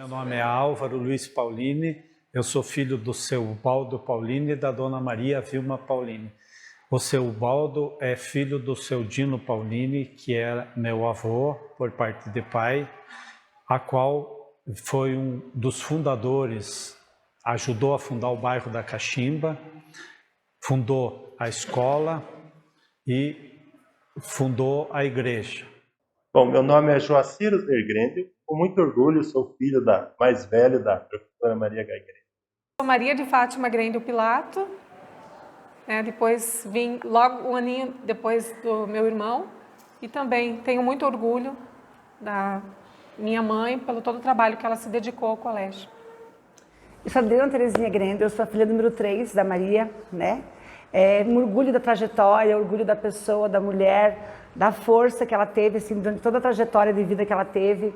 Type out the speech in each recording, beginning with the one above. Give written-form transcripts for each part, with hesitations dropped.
Meu nome é Álvaro Luiz Paulini, eu sou filho do seu Ubaldo Paulini e da dona Maria Vilma Paulini. O seu Ubaldo é filho do seu Dino Paulini, que é meu avô por parte de pai, a qual foi um dos fundadores, ajudou a fundar o bairro da Caximba, fundou a escola e fundou a igreja. Bom, meu nome é Joacir Grendel. Com muito orgulho, sou filho da mais velha da professora Maria Grendel. Sou Maria de Fátima Grendel Pilato. Depois vim logo um aninho depois do meu irmão. E também tenho muito orgulho da minha mãe pelo todo o trabalho que ela se dedicou ao colégio. Eu sou Adriana Terezinha Grendel, eu sou a filha número 3 da Maria, né? Um orgulho da trajetória, orgulho da pessoa, da mulher, da força que ela teve, assim, durante toda a trajetória de vida que ela teve,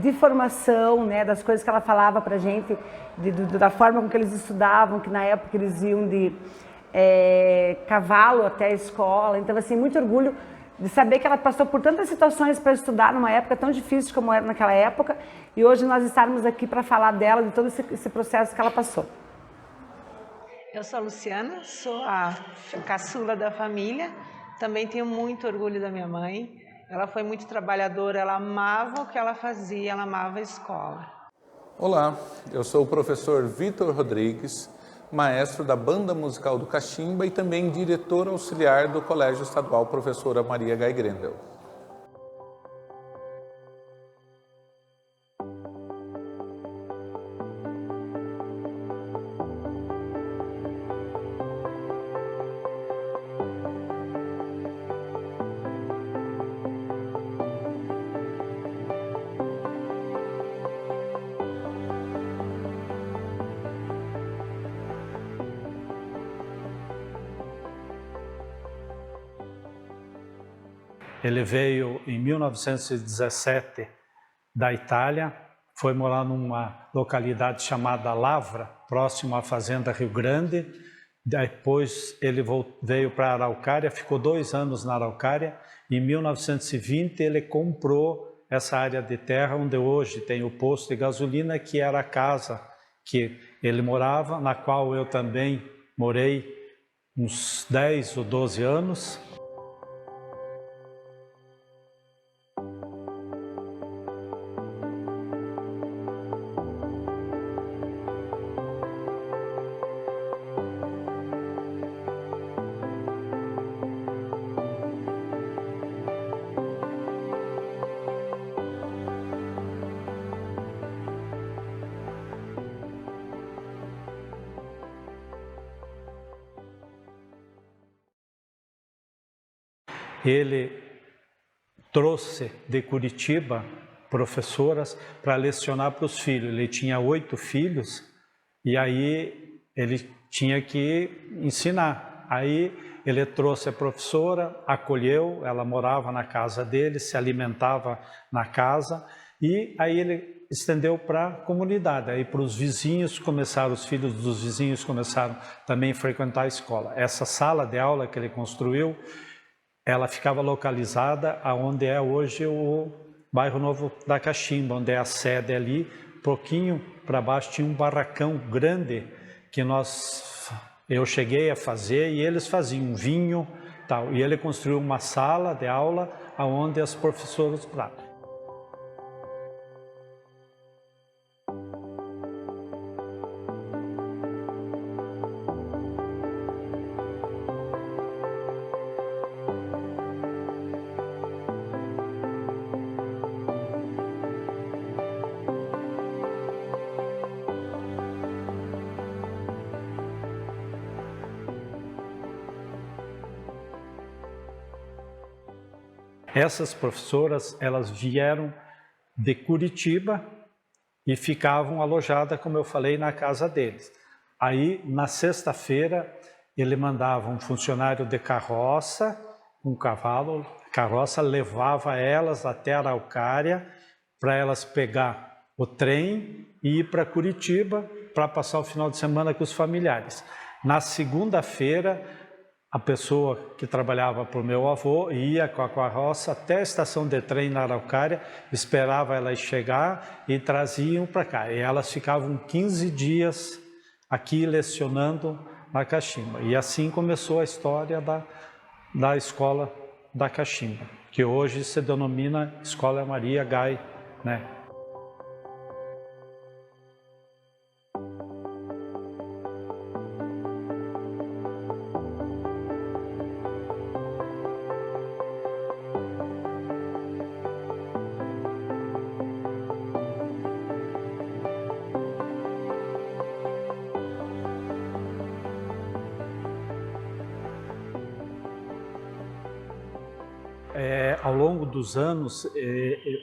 de formação, né, das coisas que ela falava pra gente, da forma com que eles estudavam, que na época eles iam de cavalo até a escola. Então, assim, muito orgulho de saber que ela passou por tantas situações para estudar numa época tão difícil como era naquela época, e hoje nós estarmos aqui para falar dela, de todo esse processo que ela passou. Eu sou a Luciana, sou a caçula da família, também tenho muito orgulho da minha mãe. Ela foi muito trabalhadora, ela amava o que ela fazia, ela amava a escola. Olá, eu sou o professor Vitor Rodrigues, maestro da Banda Musical do Caximba e também diretor auxiliar do Colégio Estadual Professora Maria Grendel. Ele veio em 1917 da Itália, foi morar numa localidade chamada Lavra, próximo à Fazenda Rio Grande. Depois ele veio para Araucária, ficou 2 anos na Araucária. Em 1920 ele comprou essa área de terra onde hoje tem o posto de gasolina, que era a casa que ele morava, na qual eu também morei uns 10 ou 12 anos. Ele trouxe de Curitiba professoras para lecionar para os filhos. Ele tinha 8 filhos e aí ele tinha que ensinar. Aí ele trouxe a professora, acolheu, ela morava na casa dele, se alimentava na casa e aí ele estendeu para a comunidade. Aí para os vizinhos começaram, os filhos dos vizinhos começaram também a frequentar a escola. Essa sala de aula que ele construiu, ela ficava localizada aonde é hoje o bairro Novo da Caximba, onde é a sede ali. Pouquinho para baixo tinha um barracão grande que eu cheguei a fazer e eles faziam vinho, tal. E ele construiu uma sala de aula aonde as professoras lá. Essas professoras, elas vieram de Curitiba e ficavam alojadas, como eu falei, na casa deles. Aí, na sexta-feira, ele mandava um funcionário de carroça, um cavalo, carroça, levava elas até Araucária para elas pegar o trem e ir para Curitiba para passar o final de semana com os familiares. Na segunda-feira, a pessoa que trabalhava para o meu avô ia com a carroça até a estação de trem na Araucária, esperava ela chegar e traziam para cá. E elas ficavam 15 dias aqui lecionando na Caximba. E assim começou a história da escola da Caximba, que hoje se denomina Escola Maria Gai, né? Ao longo dos anos,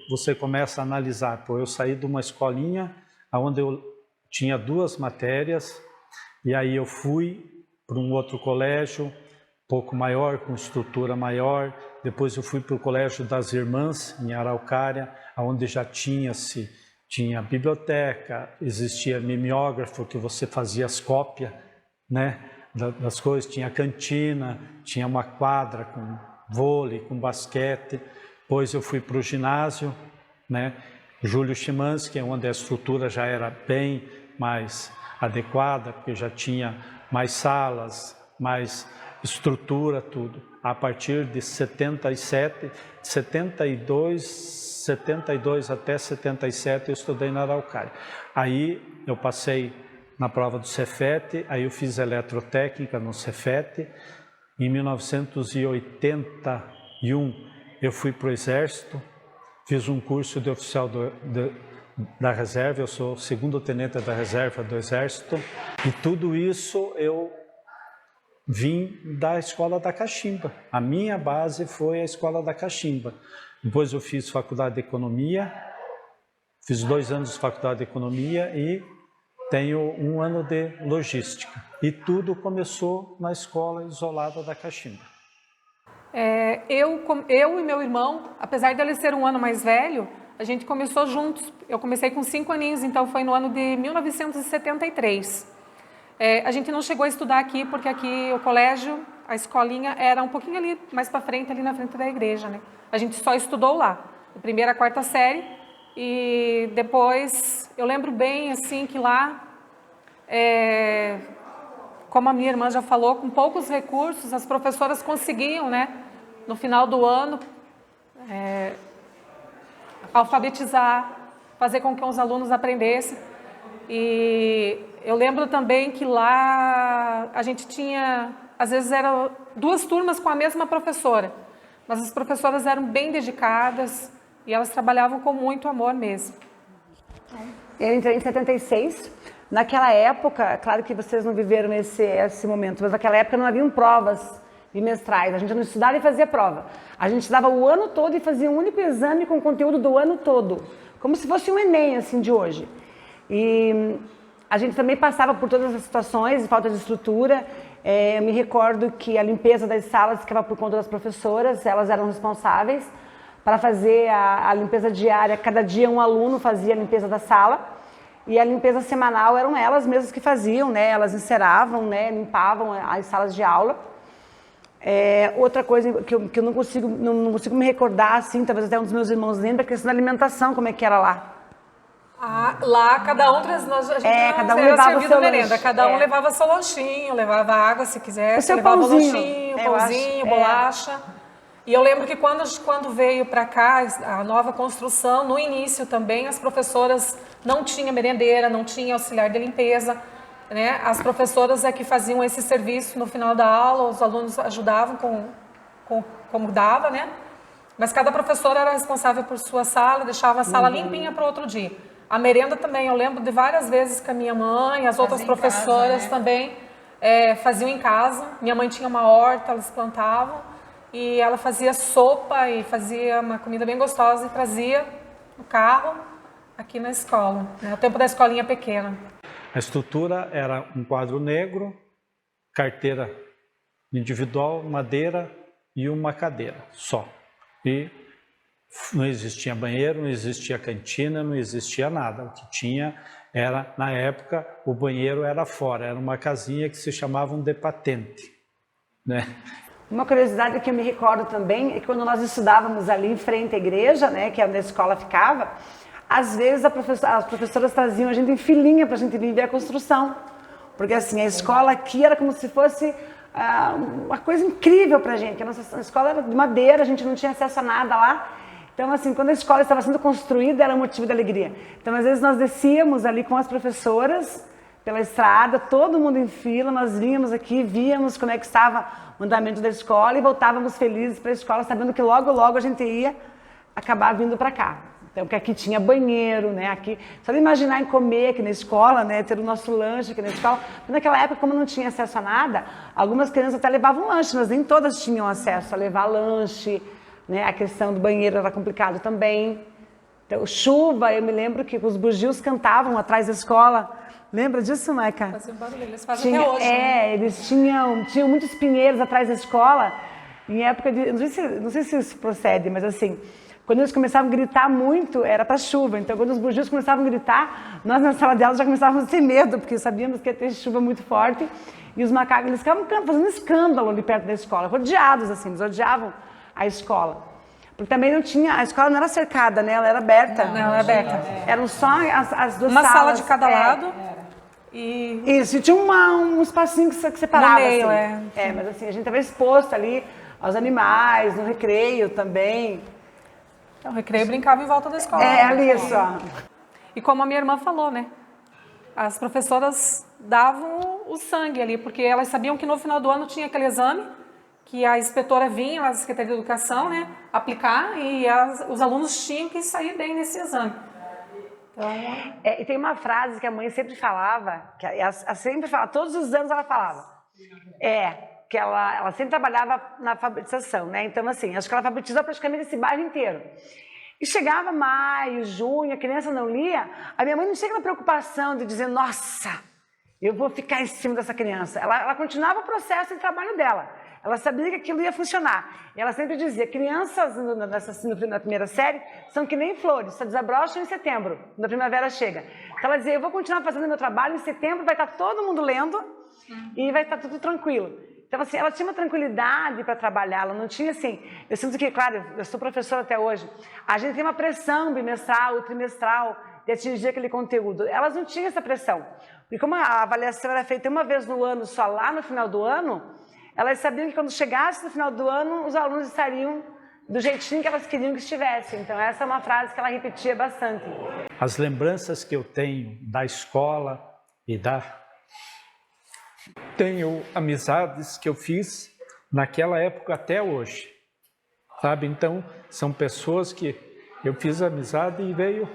você começa a analisar. Pô, eu saí de uma escolinha onde eu tinha 2 matérias, e aí eu fui para um outro colégio, um pouco maior, com estrutura maior. Depois eu fui para o Colégio das Irmãs, em Araucária, onde já tinha biblioteca, existia mimeógrafo, que você fazia as cópias, né, das coisas, tinha cantina, tinha uma quadra com vôlei, com basquete. Depois eu fui para o ginásio, né, Júlio Chimansky, onde a estrutura já era bem mais adequada, porque já tinha mais salas, mais estrutura, tudo. A partir de 72 até 77 eu estudei na Araucária. Aí eu passei na prova do Cefet, aí eu fiz eletrotécnica no Cefet. Em 1981 eu fui para o Exército, fiz um curso de oficial da reserva, eu sou 2º tenente da reserva do Exército, e tudo isso eu vim da Escola da Caximba. A minha base foi a Escola da Caximba. Depois eu fiz faculdade de Economia, fiz 2 anos de faculdade de Economia e tenho 1 ano de Logística. E tudo começou na escola isolada da Caximba. Eu e meu irmão, apesar dele ser 1 ano mais velho, a gente começou juntos. Eu comecei com 5 aninhos, então foi no ano de 1973. A gente não chegou a estudar aqui, porque aqui o colégio, a escolinha, era um pouquinho ali mais para frente, ali na frente da igreja, né? A gente só estudou lá, da 1ª à 4ª série, e depois, eu lembro bem, assim, que lá, como a minha irmã já falou, com poucos recursos, as professoras conseguiam, né, no final do ano, alfabetizar, fazer com que os alunos aprendessem. E eu lembro também que lá a gente tinha, às vezes eram 2 turmas com a mesma professora, mas as professoras eram bem dedicadas e elas trabalhavam com muito amor mesmo. Eu entrei em 76. Naquela época, claro que vocês não viveram esse momento, mas naquela época não haviam provas bimestrais. A gente não estudava e fazia prova. A gente estudava o ano todo e fazia um único exame com conteúdo do ano todo, como se fosse um Enem, assim, de hoje. E a gente também passava por todas as situações, falta de estrutura. Eu me recordo que a limpeza das salas ficava por conta das professoras, elas eram responsáveis para fazer a limpeza diária. Cada dia um aluno fazia a limpeza da sala e a limpeza semanal eram elas mesmas que faziam, né? Elas enceravam, né? Limpavam as salas de aula. Outra coisa que eu não consigo me recordar, assim, talvez até um dos meus irmãos lembre, é a questão da alimentação, como é que era lá. Lá cada um, a gente cada um era levava servido o seu merenda, lanche. cada um levava seu lanchinho, levava água se quisesse, O seu levava pãozinho, lanchinho, eu pãozinho, acho, bolacha. E eu lembro que quando veio para cá a nova construção, no início também as professoras não tinham merendeira, não tinha auxiliar de limpeza, né? As professoras é que faziam esse serviço no final da aula, os alunos ajudavam como dava, né? Mas cada professora era responsável por sua sala, deixava a sala limpinha para outro dia. A merenda também, eu lembro de várias vezes que a minha mãe, as outras professoras também faziam em casa. Minha mãe tinha uma horta, elas plantavam. E ela fazia sopa e fazia uma comida bem gostosa e trazia no carro aqui na escola, né? O tempo da escolinha pequena. A estrutura era um quadro negro, carteira individual, madeira e uma cadeira só. E não existia banheiro, não existia cantina, não existia nada. O que tinha era, na época, o banheiro era fora, era uma casinha que se chamava um de patente. né? Uma curiosidade que eu me recordo também é que quando nós estudávamos ali em frente à igreja, né, que é onde a escola ficava, às vezes as professoras traziam a gente em filinha para a gente vir ver a construção. Porque assim, a escola aqui era como se fosse uma coisa incrível para a gente. A nossa escola era de madeira, a gente não tinha acesso a nada lá. Então assim, quando a escola estava sendo construída era um motivo de alegria. Então às vezes nós descíamos ali com as professoras pela estrada, todo mundo em fila, nós vínhamos aqui, víamos como é que estava o andamento da escola e voltávamos felizes para a escola, sabendo que logo, logo a gente ia acabar vindo para cá. Então, porque aqui tinha banheiro, né? Aqui, só de imaginar em comer aqui na escola, né? Ter o nosso lanche aqui na escola. Mas naquela época, como não tinha acesso a nada, algumas crianças até levavam lanche, mas nem todas tinham acesso a levar lanche, né? A questão do banheiro era complicado também. Então, chuva, eu me lembro que os bugios cantavam atrás da escola. Lembra disso, Maica? Faziam barulho, eles fazem até hoje. Eles tinham muitos pinheiros atrás da escola, em época de... Não sei se isso procede, mas assim, quando eles começavam a gritar muito, era para chuva. Então, quando os bugios começavam a gritar, nós na sala de aula já começávamos a ter medo, porque sabíamos que ia ter chuva muito forte. E os macacos, eles ficavam fazendo escândalo ali perto da escola, rodeados, assim, eles odiavam a escola. Porque também não tinha, a escola não era cercada, né? Ela era aberta. Não, era aberta. Eram só as duas Uma salas. sala de cada lado. Isso, e tinha um espacinho que separava, no meio, assim. Mas assim, a gente estava exposto ali aos animais, no recreio também. Então, o recreio brincava em volta da escola. Ali só. E como a minha irmã falou, né? As professoras davam o sangue ali, porque elas sabiam que no final do ano tinha aquele exame, que a inspetora vinha, a Secretaria de Educação, né? Aplicar, e os alunos tinham que sair bem nesse exame. Então... E tem uma frase que a mãe sempre falava, que ela sempre fala, todos os anos ela falava, que ela sempre trabalhava na alfabetização, né? Então, assim, acho que ela alfabetizou praticamente esse bairro inteiro. E chegava maio, junho, a criança não lia, a minha mãe não chega na preocupação de dizer, nossa, eu vou ficar em cima dessa criança. Ela continuava o processo de trabalho dela. Ela sabia que aquilo ia funcionar. E ela sempre dizia, crianças na primeira série são que nem flores, só desabrocham em setembro, quando a primavera chega. Então ela dizia, eu vou continuar fazendo meu trabalho, em setembro vai estar todo mundo lendo e vai estar tudo tranquilo. Então assim, ela tinha uma tranquilidade para trabalhar, ela não tinha assim... Eu sinto que, claro, eu sou professora até hoje, a gente tem uma pressão bimestral, trimestral, de atingir aquele conteúdo. Elas não tinham essa pressão. Porque como a avaliação era feita uma vez no ano, só lá no final do ano, elas sabiam que quando chegasse no final do ano, os alunos estariam do jeitinho que elas queriam que estivessem. Então essa é uma frase que ela repetia bastante. As lembranças que eu tenho da escola e tenho amizades que eu fiz naquela época até hoje, sabe? Então, são pessoas que eu fiz amizade e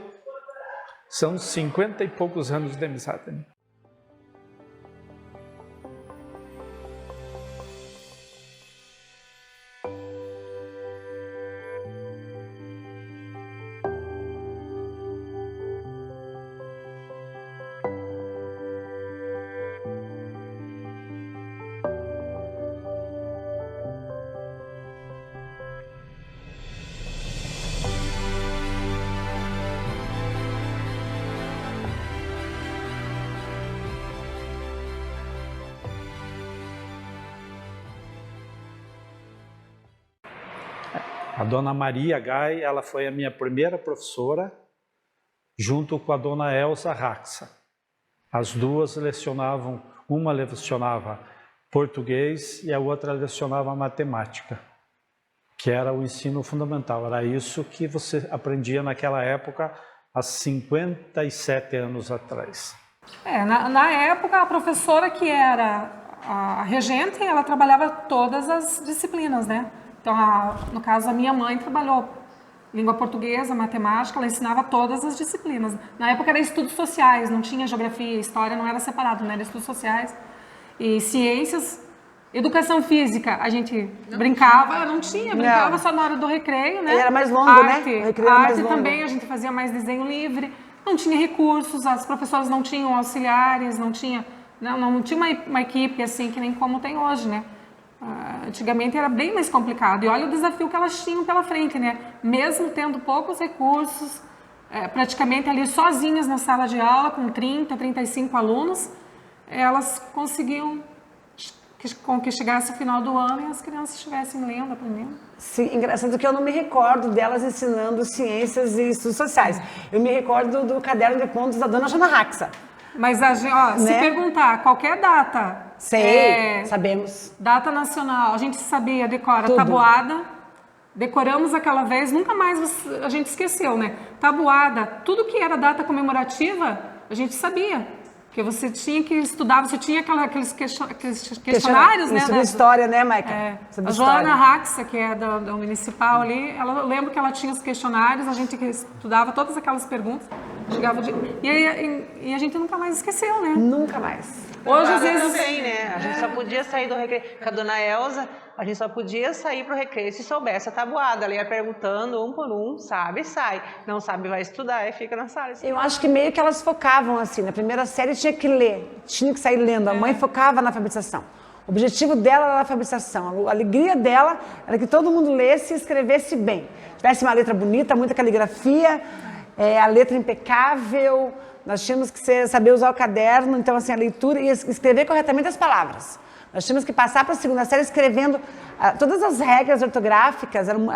são 50 e poucos anos de amizade, né? A dona Maria Gai, ela foi a minha primeira professora, junto com a dona Elza Raxa. As duas lecionavam, uma lecionava português e a outra lecionava matemática, que era o ensino fundamental. Era isso que você aprendia naquela época, há 57 anos atrás. Na época, a professora que era a regente, ela trabalhava todas as disciplinas, né? Então, no caso, a minha mãe trabalhou língua portuguesa, matemática, ela ensinava todas as disciplinas. Na época era estudos sociais, não tinha geografia, história, não era separado, não era estudos sociais. E ciências, educação física, a gente brincava só na hora do recreio, né? E era mais longo, arte, né? O recreio era mais longo. Também, a gente fazia mais desenho livre, não tinha recursos, as professoras não tinham auxiliares, não tinha uma equipe assim que nem como tem hoje, né? Antigamente era bem mais complicado, e olha o desafio que elas tinham pela frente, né? Mesmo tendo poucos recursos, praticamente ali sozinhas na sala de aula, com 30, 35 alunos, elas conseguiam com que chegasse o final do ano e as crianças estivessem lendo, aprendendo. Sim, engraçado que eu não me recordo delas ensinando ciências e estudos sociais. Eu me recordo do caderno de pontos da dona Jana Raxa. Mas, se perguntar qualquer data... Sabemos. Data nacional, a gente sabia, decora, Tudo. tabuada, decoramos aquela vez, nunca mais a gente esqueceu, né? Tabuada, tudo que era data comemorativa, a gente sabia. Porque você tinha que estudar, você tinha aqueles questionários, né? Sobre história, né, Maica? A Joana Raxa, que é da municipal ali, eu lembro que ela tinha os questionários, a gente estudava todas aquelas perguntas, e a gente nunca mais esqueceu, né? Nunca mais. Hoje, às vezes... Também, né? A gente só podia sair do recreio. Com a dona Elza, a gente só podia sair pro recreio se soubesse a tabuada. Ela ia perguntando um por um, sabe, sai. Não sabe, vai estudar e fica na sala. Eu acho que meio que elas focavam assim, na primeira série tinha que ler, tinha que sair lendo. A mãe focava na alfabetização. O objetivo dela era a alfabetização. A alegria dela era que todo mundo lesse e escrevesse bem. Tivesse uma letra bonita, muita caligrafia, a letra impecável. Nós tínhamos que saber usar o caderno, então assim, a leitura e escrever corretamente as palavras. Nós tínhamos que passar para a segunda série escrevendo todas as regras ortográficas, eram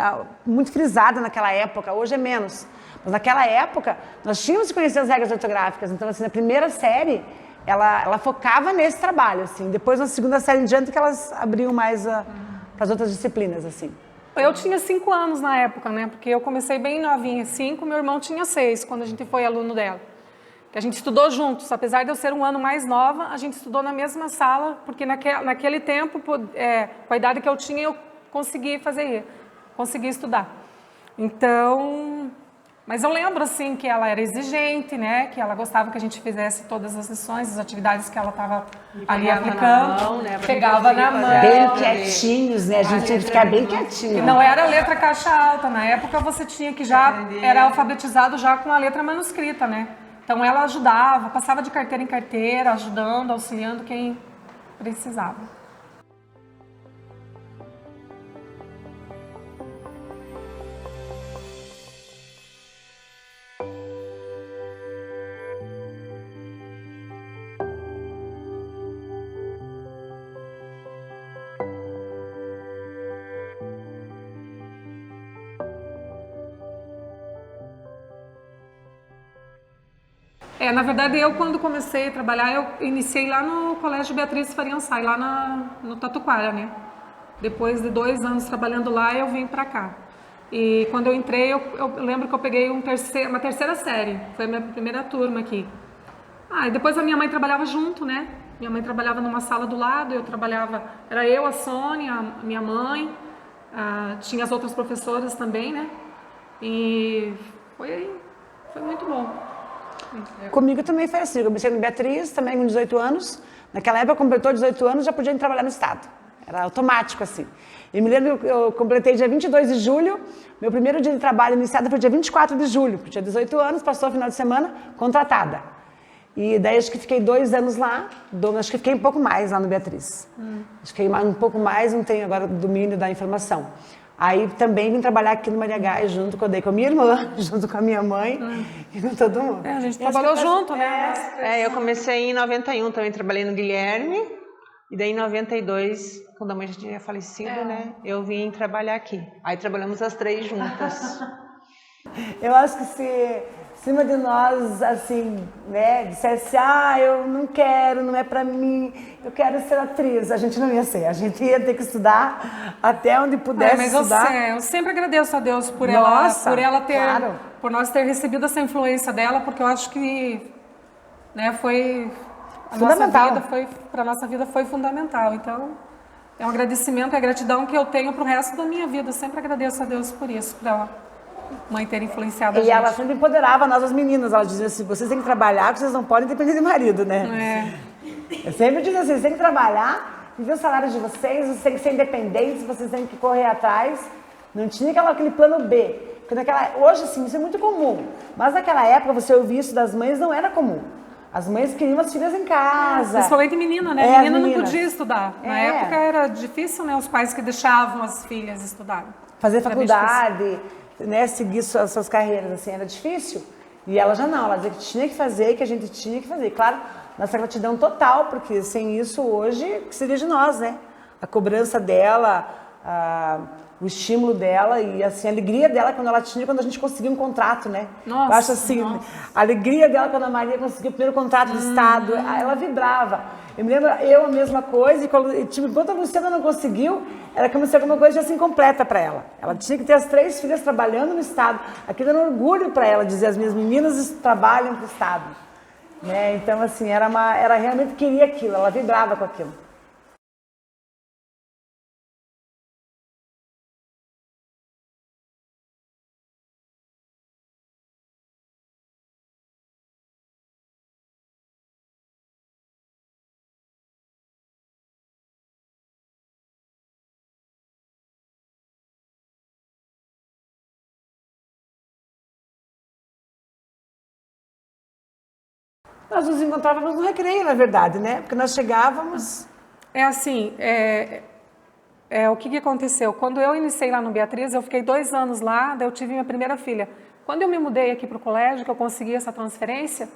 muito frisadas naquela época, hoje é menos. Mas naquela época, nós tínhamos que conhecer as regras ortográficas, então assim, na primeira série, ela focava nesse trabalho, assim. Depois, na segunda série em diante, que elas abriam mais para as outras disciplinas, assim. Eu tinha 5 anos na época, né? Porque eu comecei bem novinha, 5, meu irmão tinha 6, quando a gente foi aluno dela. Que a gente estudou juntos, apesar de eu ser um ano mais nova, a gente estudou na mesma sala, porque naquele tempo, com a idade que eu tinha, eu consegui estudar. Então, mas eu lembro assim que ela era exigente, né? Que ela gostava que a gente fizesse todas as lições, as atividades que ela estava ali aplicando. Na mão, né? Pegava na mão. Bem quietinhos, né? A gente tinha que ficar bem quietinho. E não era letra caixa alta, na época você tinha que era alfabetizado já com a letra manuscrita, né? Então ela ajudava, passava de carteira em carteira, ajudando, auxiliando quem precisava. Na verdade, eu quando comecei a trabalhar, eu iniciei lá no Colégio Beatriz Fariansai, lá no Tatuquara, né? Depois de 2 anos trabalhando lá, eu vim pra cá. E quando eu entrei, eu lembro que eu peguei uma terceira série, foi a minha primeira turma aqui. E depois a minha mãe trabalhava junto, né? Minha mãe trabalhava numa sala do lado, era eu, a Sônia, a minha mãe, tinha as outras professoras também, né? E foi muito bom. Comigo também foi assim, eu comecei no Beatriz, também com 18 anos, naquela época completou 18 anos, já podia ir trabalhar no Estado, era automático assim. E me lembro que eu completei dia 22 de julho, meu primeiro dia de trabalho no Estado foi dia 24 de julho, porque tinha 18 anos, passou o final de semana, contratada. E daí acho que fiquei 2 anos lá, acho que fiquei um pouco mais lá no Beatriz. Acho que fiquei um pouco mais, não tenho agora o domínio da informação. Aí também vim trabalhar aqui no Maria Gás, junto com a minha irmã, junto com a minha mãe e com todo mundo. A gente trabalhou junto, né? Eu comecei em 91, também trabalhei no Guilherme. E daí em 92, quando a mãe já tinha falecido, né? Eu vim trabalhar aqui. Aí trabalhamos as 3 juntas. Eu acho que se cima de nós, assim, né, dissesse, eu não quero, não é pra mim, eu quero ser atriz, a gente não ia ser, a gente ia ter que estudar até onde pudesse estudar. Eu sempre agradeço a Deus por por nós ter recebido essa influência dela, porque eu acho que, né, para nossa vida foi fundamental. Então, é um agradecimento, é a gratidão que eu tenho pro resto da minha vida. Eu sempre agradeço a Deus por isso, por ela mãe ter influenciado a gente. E ela sempre empoderava nós as meninas, ela dizia assim, vocês têm que trabalhar, vocês não podem depender de marido, né? Eu sempre dizia assim, vocês têm que trabalhar, viver o salário de vocês têm que ser independentes, vocês têm que correr atrás. Não tinha aquele plano B. Porque hoje, assim, isso é muito comum. Mas naquela época, você ouvir isso das mães não era comum. As mães queriam as filhas em casa. Principalmente menina, né? Menina não podia estudar. Na época era difícil, né? Os pais que deixavam as filhas estudarem. Fazer faculdade, né, seguir suas carreiras, assim, era difícil. E ela já não, ela dizia que tinha que fazer, que a gente tinha que fazer. Claro, nossa gratidão total, porque sem isso hoje, o que seria de nós, né? A cobrança dela, o estímulo dela e assim, a alegria dela quando a gente conseguiu um contrato, né? Nossa, eu acho assim, a alegria dela quando a Maria conseguiu o primeiro contrato do Estado, ela vibrava. Eu me lembro, eu a mesma coisa, e tipo, enquanto a Luciana não conseguiu, era como se alguma coisa fosse incompleta para ela. Ela tinha que ter as 3 filhas trabalhando no Estado. Aquilo era um orgulho para ela, dizer, as minhas meninas trabalham para o Estado. Né? Então, assim, ela realmente queria aquilo, ela vibrava com aquilo. Nós nos encontrávamos no recreio, na verdade, né? Porque nós chegávamos... É assim, o que aconteceu? Quando eu iniciei lá no Beatriz, eu fiquei 2 anos lá, daí eu tive minha primeira filha. Quando eu me mudei aqui para o colégio, que eu consegui essa transferência,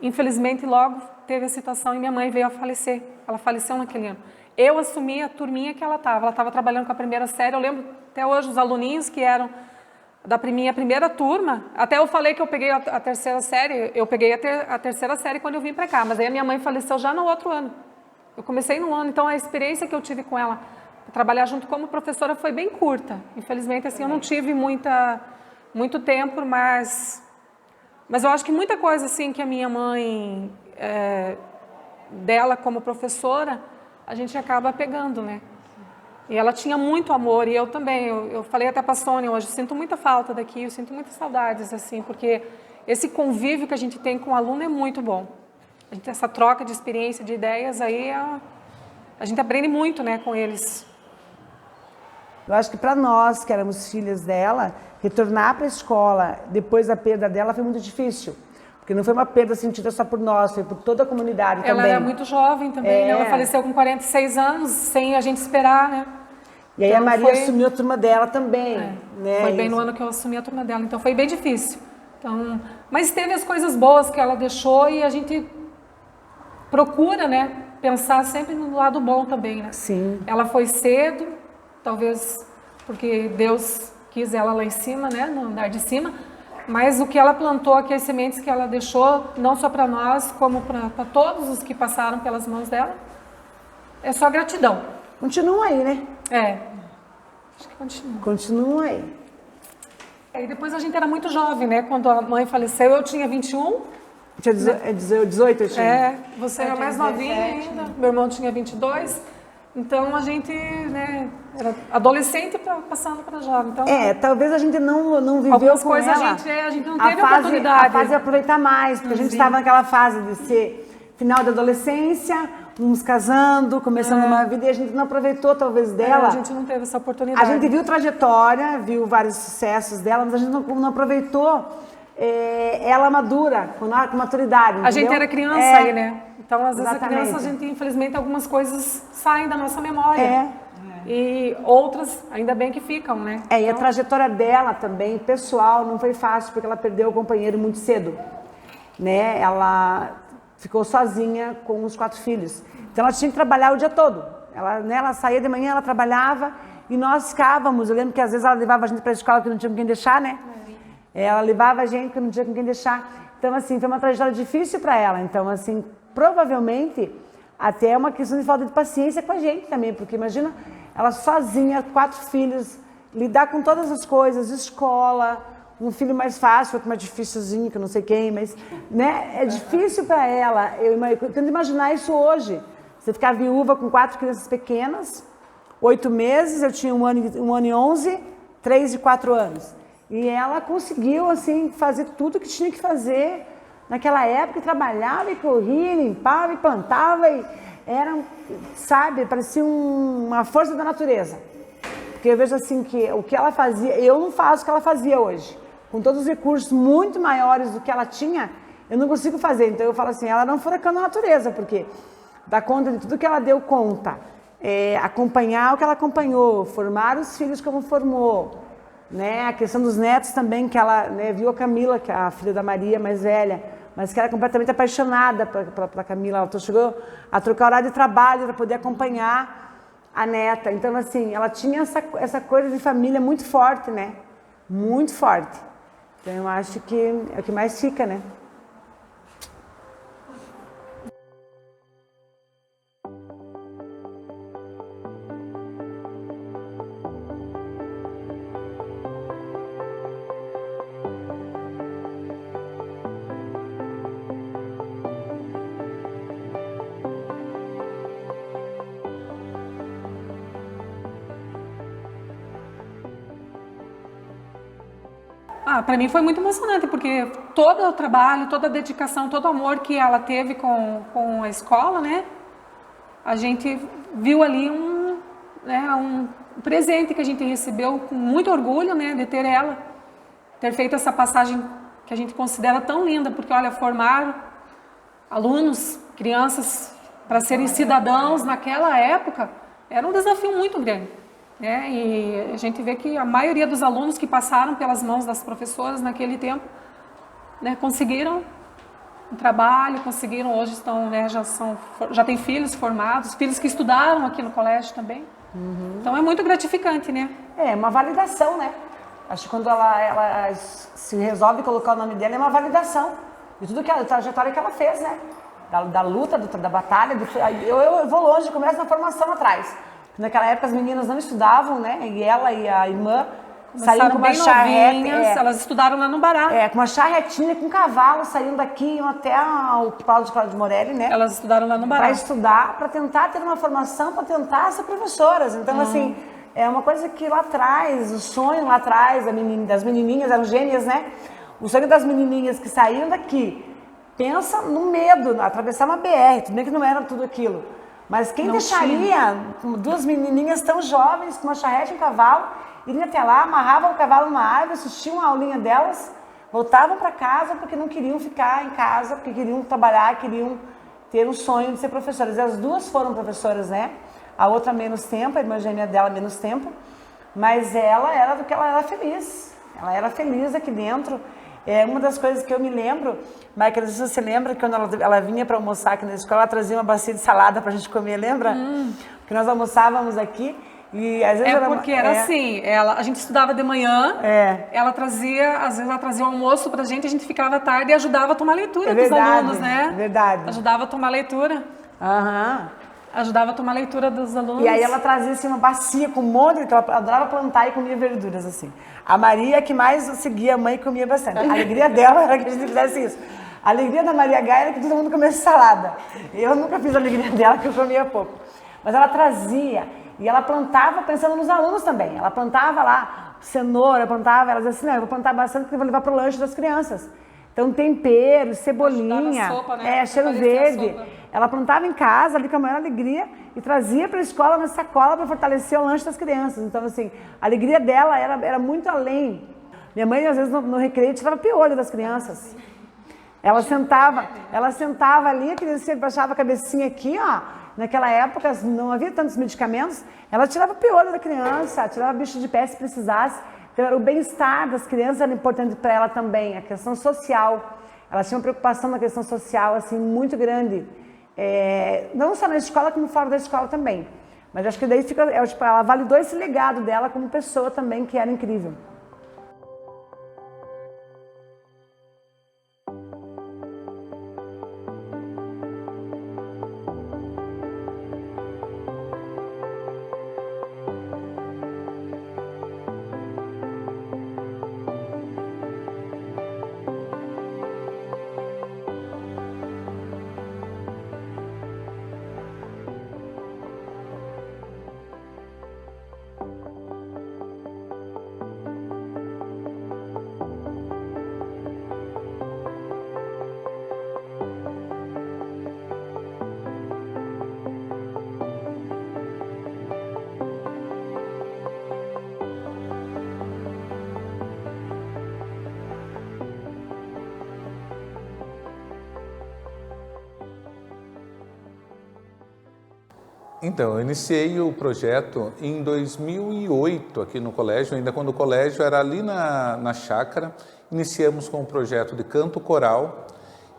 infelizmente logo teve a situação e minha mãe veio a falecer. Ela faleceu naquele ano. Eu assumi a turminha que ela estava trabalhando com a primeira série. Eu lembro até hoje os aluninhos que eram da minha primeira turma, até eu falei que eu peguei a terceira série, eu peguei a terceira série quando eu vim para cá, mas aí a minha mãe faleceu já no outro ano. Eu comecei no ano, então a experiência que eu tive com ela, trabalhar junto como professora, foi bem curta. Infelizmente, assim, eu não tive muito tempo, mas eu acho que muita coisa assim que a minha mãe, dela como professora, a gente acaba pegando, né? E ela tinha muito amor, e eu também, eu falei até para a Sônia hoje, eu sinto muita falta daqui, eu sinto muitas saudades, assim, porque esse convívio que a gente tem com o aluno é muito bom. A gente tem essa troca de experiência, de ideias, aí a gente aprende muito, né, com eles. Eu acho que para nós, que éramos filhas dela, retornar para a escola depois da perda dela foi muito difícil. Porque não foi uma perda sentida só por nós, foi por toda a comunidade também. Ela era muito jovem também, né? Ela faleceu com 46 anos, sem a gente esperar, né? E aí então, a Maria assumiu a turma dela também. Né? Foi bem no ano que eu assumi a turma dela, então foi bem difícil. Então, mas teve as coisas boas que ela deixou e a gente procura, né, pensar sempre no lado bom também, né? Sim. Ela foi cedo, talvez porque Deus quis ela lá em cima, né, no andar de cima, mas o que ela plantou aqui, as sementes que ela deixou, não só para nós, como para todos os que passaram pelas mãos dela, é só gratidão. Continua aí, né? Acho que continua. Continua aí. E depois a gente era muito jovem, né? Quando a mãe faleceu, eu tinha 21. Tinha 18, eu tinha. Você era mais novinha ainda. Meu irmão tinha 22. Então a gente, né, era adolescente passando para jovem. Então, talvez a gente não viveu algumas com coisas ela. a gente não teve oportunidade. A fase de aproveitar mais, porque a gente estava naquela fase de ser final da adolescência, uns casando, começando uma vida, e a gente não aproveitou talvez dela. A gente não teve essa oportunidade. A gente viu trajetória, viu vários sucessos dela, mas a gente não aproveitou ela madura, com maturidade. A gente era criança aí, né? Então, às vezes Exatamente. a criança, a gente, infelizmente, algumas coisas saem da nossa memória. E outras, ainda bem que ficam, né? E a trajetória dela também, pessoal, não foi fácil, porque ela perdeu o companheiro muito cedo. Né? Ela ficou sozinha com os 4 filhos. Então, ela tinha que trabalhar o dia todo. Ela saía de manhã, ela trabalhava, e nós ficávamos. Eu lembro que, às vezes, ela levava a gente para a escola, que não tinha com quem deixar, né? Ela levava a gente, que não tinha com quem deixar. Então, assim, foi uma trajetória difícil para ela. Então, assim, provavelmente, até é uma questão de falta de paciência com a gente também, porque imagina ela sozinha, 4 filhos, lidar com todas as coisas, escola, um filho mais fácil, outro mais difícilzinho, que eu não sei quem, mas, né, é difícil para ela. Eu tento imaginar isso hoje. Você ficar viúva com 4 crianças pequenas, 8 meses, eu tinha 1 ano e 11, 3 e 4 anos. E ela conseguiu, assim, fazer tudo que tinha que fazer naquela época, e trabalhava, e corria, e limpava, e plantava, e era, sabe, parecia uma força da natureza. Porque eu vejo, assim, que o que ela fazia, eu não faço o que ela fazia hoje. Com todos os recursos muito maiores do que ela tinha, eu não consigo fazer. Então eu falo assim, ela era um furacão da natureza, porque dá conta de tudo que ela deu conta. Acompanhar o que ela acompanhou, formar os filhos como formou. Né? A questão dos netos também, que ela, né, viu a Camila, que é a filha da Maria mais velha, mas que era completamente apaixonada pela Camila. Ela chegou a trocar horário de trabalho para poder acompanhar a neta. Então, assim, ela tinha essa coisa de família muito forte, né? Muito forte. Então, eu acho que é o que mais fica, né? Para mim foi muito emocionante, porque todo o trabalho, toda a dedicação, todo o amor que ela teve com a escola, né? A gente viu ali um presente que a gente recebeu com muito orgulho, né? De ter ela, ter feito essa passagem que a gente considera tão linda, porque, olha, formar alunos, crianças, para serem cidadãos naquela época, era um desafio muito grande. E a gente vê que a maioria dos alunos que passaram pelas mãos das professoras naquele tempo, né, conseguiram um trabalho, conseguiram, hoje estão, né, já têm filhos formados, filhos que estudaram aqui no colégio também. Então é muito gratificante, né? É uma validação, né? Acho que quando ela se resolve colocar o nome dela, é uma validação de tudo a trajetória que ela fez, né? Da luta, da batalha. Eu vou longe, começo na formação atrás. Naquela época as meninas não estudavam, né? E ela e a irmã saíam com uma charrete. Elas estudaram lá no Bará. Com uma charretinha, com um cavalo, saíam daqui, iam até o Cláudio de Morelli, né? Elas estudaram lá no Bará. Para estudar, para tentar ter uma formação, para tentar ser professoras. Então, assim, é uma coisa que lá atrás, o sonho lá atrás das menininhas, eram gêmeas, né? O sonho das menininhas que saíam daqui, pensa no medo, atravessar uma BR, tudo bem que não era tudo aquilo. Mas quem deixaria duas menininhas tão jovens, com uma charrete e um cavalo, iriam até lá, amarravam o cavalo numa árvore, assistiam a aulinha delas, voltavam para casa porque não queriam ficar em casa, porque queriam trabalhar, queriam ter um sonho de ser professoras. E as duas foram professoras, né? A outra menos tempo, a irmã gêmea dela menos tempo, mas ela era do que ela era feliz. Ela era feliz aqui dentro. Uma das coisas que eu me lembro, Michael, não sei se você lembra, que quando ela vinha para almoçar aqui na escola, ela trazia uma bacia de salada para a gente comer, lembra? Porque nós almoçávamos aqui e às vezes era assim, a gente estudava de manhã, ela trazia, às vezes ela trazia o almoço pra gente, a gente ficava à tarde e ajudava a tomar leitura dos alunos, né? É verdade. Ajudava a tomar leitura. Ajudava a tomar leitura dos alunos. E aí ela trazia assim, uma bacia com um monte, que ela adorava plantar e comia verduras, assim. A Maria que mais seguia a mãe e comia bastante. A alegria dela era que a gente fizesse isso. A alegria da Maria Gaia era que todo mundo comesse salada. Eu nunca fiz a alegria dela, que eu comia pouco. Mas ela trazia, e ela plantava pensando nos alunos também. Ela plantava lá cenoura, ela dizia assim, não, eu vou plantar bastante porque eu vou levar para o lanche das crianças. Então, tempero, cebolinha, sopa, né? cheiro verde. Ela plantava em casa, ali com a maior alegria, e trazia para a escola na sacola para fortalecer o lanche das crianças. Então, assim, a alegria dela era muito além. Minha mãe, às vezes, no recreio, tirava piolho das crianças. Ela sentava ali, a criança baixava a cabecinha aqui, ó. Naquela época, não havia tantos medicamentos. Ela tirava piolho da criança, tirava bicho de pé se precisasse. Então, o bem-estar das crianças era importante para ela também, a questão social. Ela tinha uma preocupação na questão social, assim, muito grande. Não só na escola, como fora da escola também. Mas acho que daí ela validou esse legado dela como pessoa também, que era incrível. Então, eu iniciei o projeto em 2008 aqui no colégio, ainda quando o colégio era ali na chácara. Iniciamos com o projeto de canto coral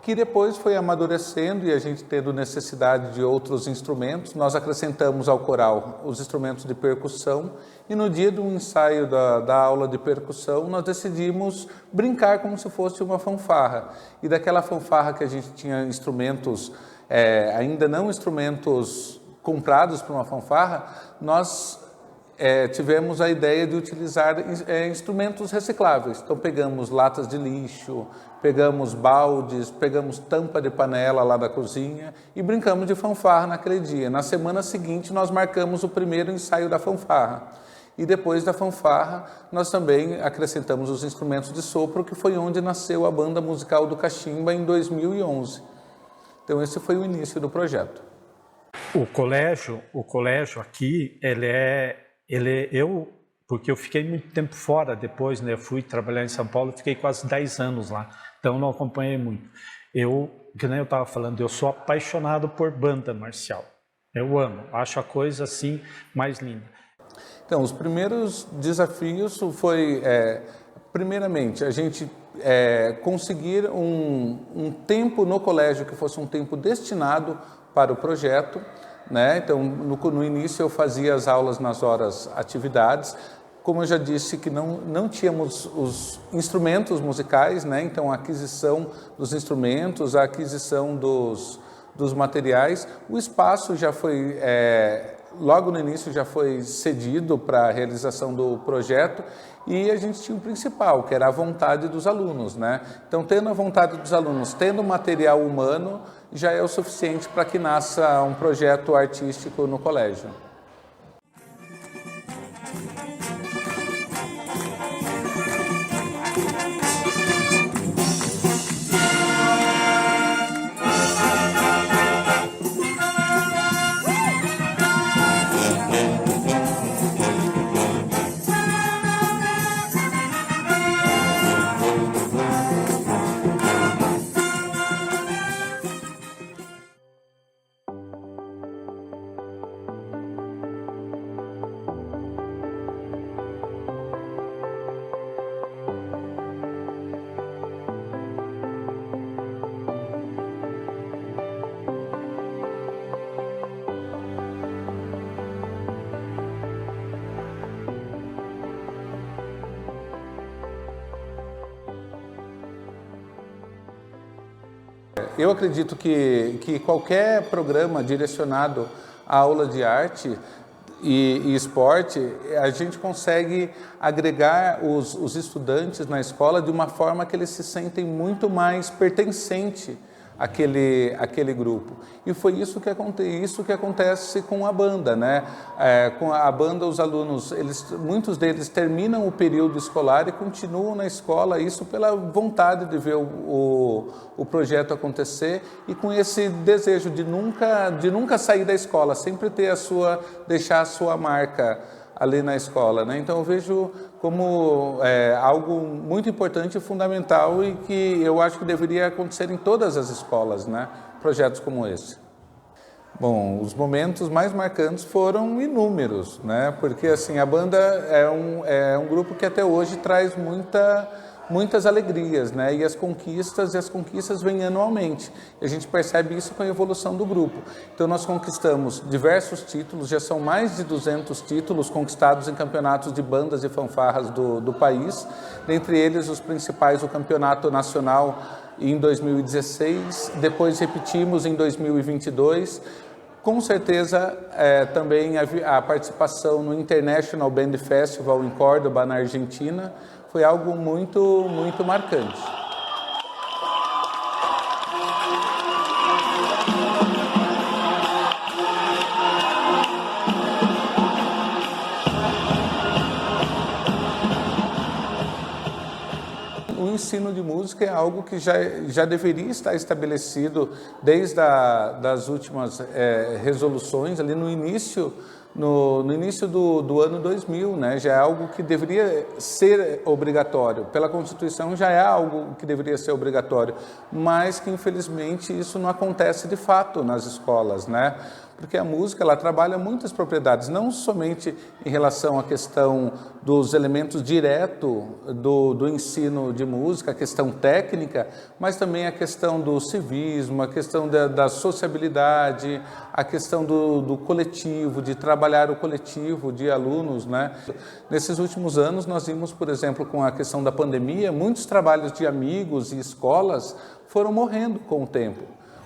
que depois foi amadurecendo e a gente tendo necessidade de outros instrumentos, nós acrescentamos ao coral os instrumentos de percussão e no dia do ensaio da aula de percussão nós decidimos brincar como se fosse uma fanfarra. E daquela fanfarra que a gente tinha instrumentos, ainda não instrumentos comprados para uma fanfarra, nós tivemos a ideia de utilizar instrumentos recicláveis. Então pegamos latas de lixo, pegamos baldes, pegamos tampa de panela lá da cozinha e brincamos de fanfarra naquele dia. Na semana seguinte nós marcamos o primeiro ensaio da fanfarra. E depois da fanfarra nós também acrescentamos os instrumentos de sopro, que foi onde nasceu a Banda Musical do Cachimba em 2011. Então esse foi o início do projeto. O colégio aqui, porque eu fiquei muito tempo fora depois, né? Eu fui trabalhar em São Paulo, fiquei quase 10 anos lá, então não acompanhei muito. Que nem eu estava falando, eu sou apaixonado por banda marcial. Eu amo, acho a coisa assim mais linda. Então, os primeiros desafios foi, primeiramente, a gente conseguir um tempo no colégio que fosse um tempo destinado para o projeto, né? Então, no início eu fazia as aulas nas horas atividades. Como eu já disse que não tínhamos os instrumentos musicais, né? Então a aquisição dos instrumentos, a aquisição dos materiais, o espaço já foi, logo no início já foi cedido para a realização do projeto e a gente tinha o principal, que era a vontade dos alunos, né? Então tendo a vontade dos alunos, tendo material humano, já é o suficiente para que nasça um projeto artístico no colégio. Eu acredito que qualquer programa direcionado à aula de arte e esporte, a gente consegue agregar os estudantes na escola de uma forma que eles se sentem muito mais pertencentes àquele grupo. E foi isso que acontece com a banda, né? Com a banda, os alunos, muitos deles terminam o período escolar e continuam na escola, isso pela vontade de ver o projeto acontecer e com esse desejo de nunca sair da escola, sempre deixar a sua marca ali na escola, né? Então eu vejo como algo muito importante e fundamental e que eu acho que deveria acontecer em todas as escolas, né? Projetos como esse. Bom, os momentos mais marcantes foram inúmeros, né? Porque assim, a banda é um grupo que até hoje traz muitas alegrias, né? E as conquistas vêm anualmente. E a gente percebe isso com a evolução do grupo. Então nós conquistamos diversos títulos, já são mais de 200 títulos conquistados em campeonatos de bandas e fanfarras do país. Dentre eles, os principais, o Campeonato Nacional em 2016, depois repetimos em 2022. Com certeza, também a participação no International Band Festival em Córdoba, na Argentina, foi algo muito marcante. O ensino de música é algo que já deveria estar estabelecido desde das últimas resoluções, ali no início do ano 2000, né? Já é algo que deveria ser obrigatório. Pela Constituição já é algo que deveria ser obrigatório, mas que infelizmente isso não acontece de fato nas escolas, né? porque a música ela trabalha muitas propriedades, não somente em relação à questão dos elementos diretos do ensino de música, a questão técnica, mas também a questão do civismo, a questão da sociabilidade, a questão do coletivo, de trabalhar o coletivo de alunos, né? Nesses últimos anos nós vimos, por exemplo, com a questão da pandemia, muitos trabalhos de amigos e escolas foram morrendo com o tempo.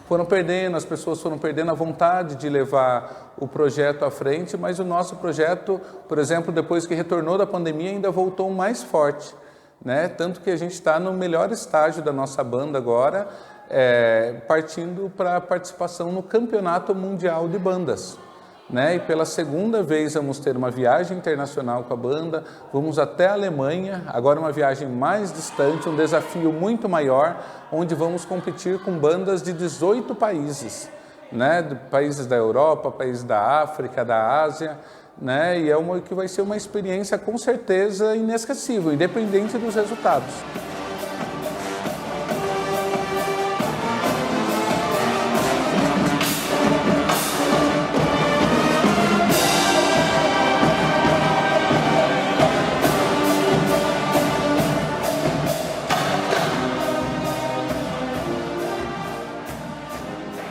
Foram perdendo, as pessoas foram perdendo a vontade de levar o projeto à frente, mas o nosso projeto, por exemplo, depois que retornou da pandemia, ainda voltou mais forte, né? Tanto que a gente está no melhor estágio da nossa banda agora, partindo para a participação no Campeonato Mundial de Bandas. Né? E pela segunda vez vamos ter uma viagem internacional com a banda, vamos até a Alemanha, agora uma viagem mais distante, um desafio muito maior, onde vamos competir com bandas de 18 países, né? Países da Europa, países da África, da Ásia, né? E que vai ser uma experiência com certeza inesquecível, independente dos resultados.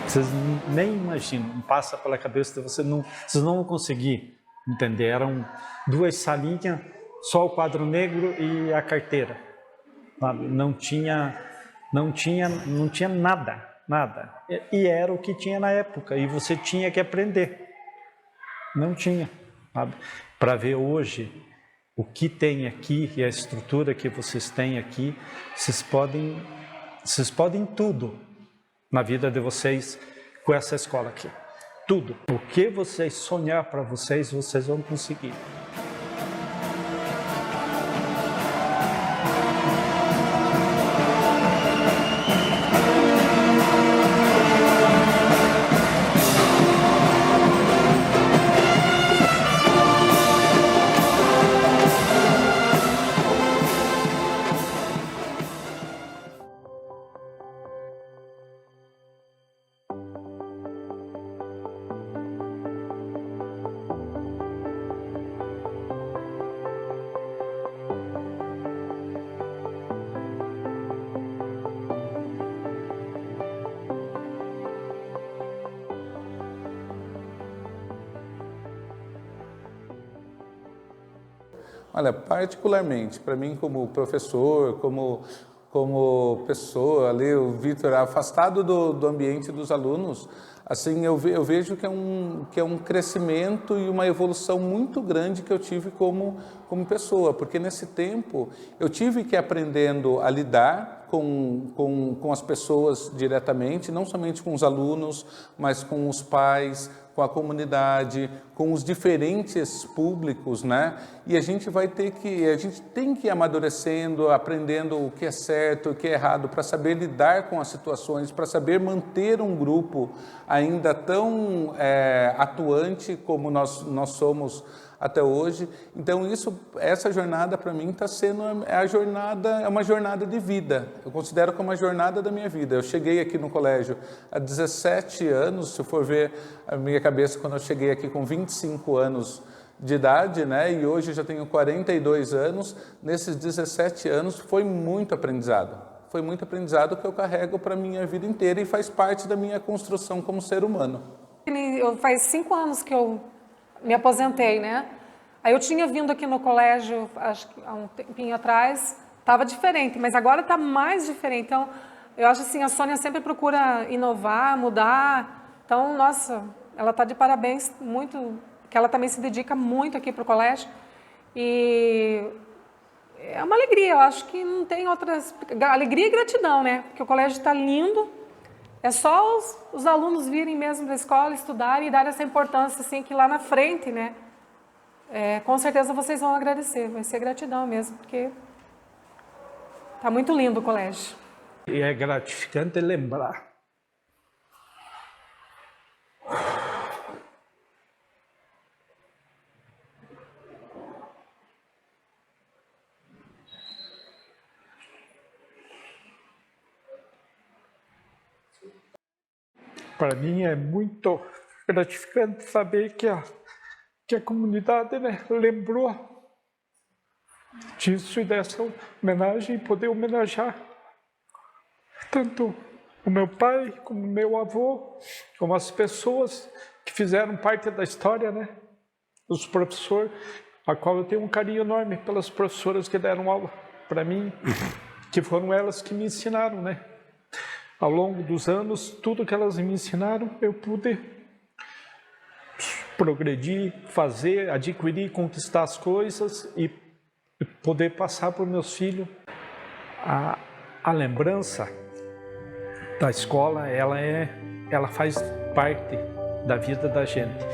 Vocês nem imaginam, não passa pela cabeça de vocês não vão conseguir entender. Eram 2 salinhas, só o quadro negro e a carteira. Sabe? Não tinha nada. E era o que tinha na época, e você tinha que aprender. Não tinha, sabe? Para ver hoje o que tem aqui e a estrutura que vocês têm aqui, vocês podem tudo na vida de vocês com essa escola aqui. Tudo. O que vocês sonhar para vocês vão conseguir. Olha, particularmente, para mim como professor, como pessoa ali, o Vitor, afastado do ambiente dos alunos, assim, eu vejo que é um crescimento e uma evolução muito grande que eu tive como pessoa, porque nesse tempo eu tive que ir aprendendo a lidar com as pessoas diretamente, não somente com os alunos, mas com os pais, com a comunidade, com os diferentes públicos, né? E a gente tem que ir amadurecendo, aprendendo o que é certo, o que é errado, para saber lidar com as situações, para saber manter um grupo ainda tão atuante como nós somos até hoje. Então essa jornada para mim está sendo uma jornada de vida. Eu considero como uma jornada da minha vida. Eu cheguei aqui no colégio há 17 anos, se for ver a minha cabeça, quando eu cheguei aqui com 25 anos de idade, né? E hoje já tenho 42 anos. Nesses 17 anos foi muito aprendizado. Foi muito aprendizado que eu carrego para a minha vida inteira e faz parte da minha construção como ser humano. Faz 5 anos que eu me aposentei, né? Aí eu tinha vindo aqui no colégio, acho que há um tempinho atrás, estava diferente, mas agora está mais diferente. Então, eu acho assim, a Sônia sempre procura inovar, mudar. Então, nossa, ela está de parabéns, muito, que ela também se dedica muito aqui para o colégio. E é uma alegria, eu acho que não tem outras... Alegria e gratidão, né? Porque o colégio está lindo. É só os alunos virem mesmo da escola, estudarem e dar essa importância, assim, que lá na frente, né? Com certeza vocês vão agradecer, vai ser gratidão mesmo, porque tá muito lindo o colégio. E é gratificante lembrar. Para mim é muito gratificante saber que a comunidade, né, lembrou disso e dessa homenagem, poder homenagear tanto o meu pai, como o meu avô, como as pessoas que fizeram parte da história, né? Os professores, a qual eu tenho um carinho enorme pelas professoras que deram aula para mim, que foram elas que me ensinaram, né? Ao longo dos anos, tudo que elas me ensinaram, eu pude progredir, fazer, adquirir, conquistar as coisas e poder passar para os meus filhos. A lembrança da escola, ela faz parte da vida da gente.